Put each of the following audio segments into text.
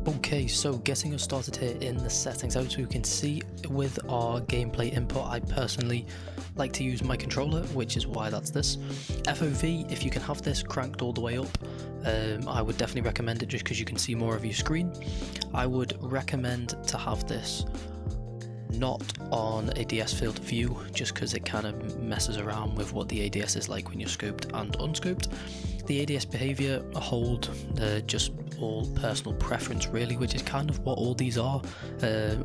Okay, so getting us started here in the settings, as you can see with our gameplay input, I personally like to use my controller, which is why that's this. FOV, if you can have this cranked all the way up, I would definitely recommend it just because you can see more of your screen. I would recommend to have this not on a DS field of view, just because it kind of messes around with what the ADS is like when you're scoped and unscoped. The ADS behavior hold just all personal preference really, which is kind of what all these are.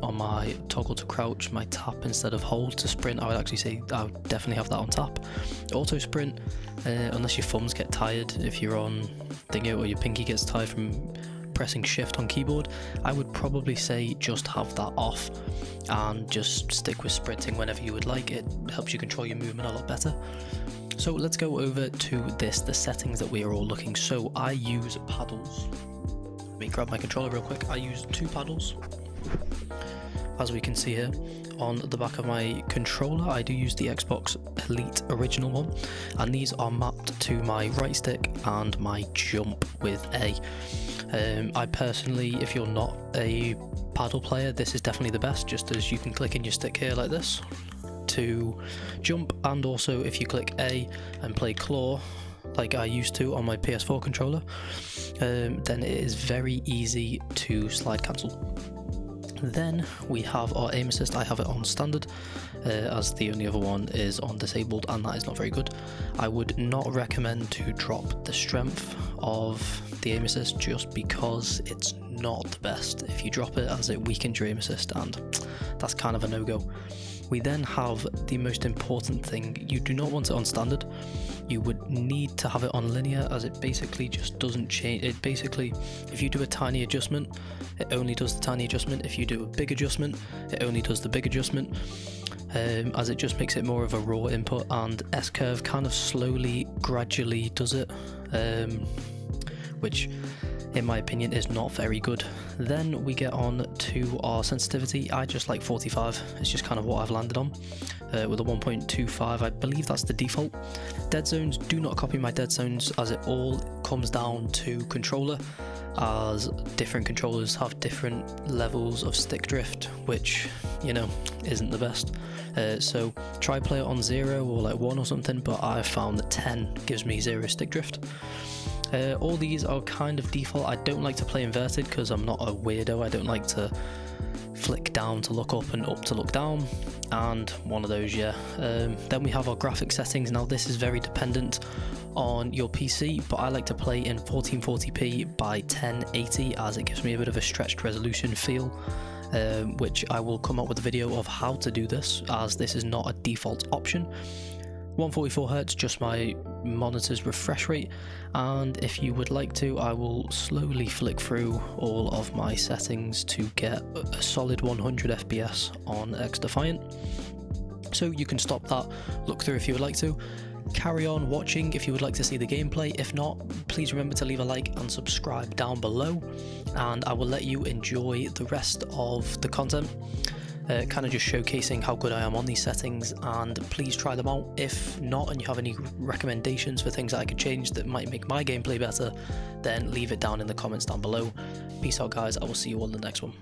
On my toggle to crouch, my tap instead of hold to sprint, I would actually say I would definitely have that on tap. Auto sprint, unless your thumbs get tired, if you're on thingy or your pinky gets tired from pressing shift on keyboard, I would probably say just have that off and just stick with sprinting whenever you would like. It helps you control your movement a lot better. So let's go over to the settings that we are all looking. So I use paddles. Let me grab my controller real quick. I use 2 paddles, as we can see here on the back of my controller. I do use the Xbox Elite original one, and these are mapped to my right stick and my jump with A. I personally, if you're not a paddle player, this is definitely the best, just as you can click in your stick here like this to jump, and also if you click A and play claw like I used to on my PS4 controller, then it is very easy to slide cancel. Then we have our aim assist. I have it on standard, as the only other one is on disabled, and that is not very good. I would not recommend to drop the strength of the aim assist just because it's not the best if you drop it, as it weakens your aim assist, and that's kind of a no-go. We then have the most important thing. You do not want it on standard. You would need to have it on linear, as it basically just doesn't change. It basically, if you do a tiny adjustment, it only does the tiny adjustment. If you do a big adjustment, it only does the big adjustment, as it just makes it more of a raw input, and S-curve kind of slowly, gradually does it, which in my opinion is not very good. Then we get on to our sensitivity. I just like 45, it's just kind of what I've landed on, with a 1.25, I believe that's the default. Dead zones, do not copy my dead zones, as it all comes down to controller, as different controllers have different levels of stick drift, which, you know, isn't the best. So try play it on 0 or like 1 or something, but I've found that 10 gives me 0 stick drift. All these are kind of default. I don't like to play inverted because I'm not a weirdo. I don't like to flick down to look up and up to look down, and one of those, yeah. Then we have our graphic settings. Now this is very dependent on your PC, but I like to play in 1440p by 1080, as it gives me a bit of a stretched resolution feel, which I will come up with a video of how to do this, as this is not a default option. 144Hz, just my monitor's refresh rate, and if you would like to, I will slowly flick through all of my settings to get a solid 100 FPS on XDefiant. So you can stop that, look through if you would like to, carry on watching if you would like to see the gameplay. If not, please remember to leave a like and subscribe down below, and I will let you enjoy the rest of the content. Kind of just showcasing how good I am on these settings, and please try them out. If not, and you have any recommendations for things that I could change that might make my gameplay better, then leave it down in the comments down below. Peace out guys, I will see you all in the next one.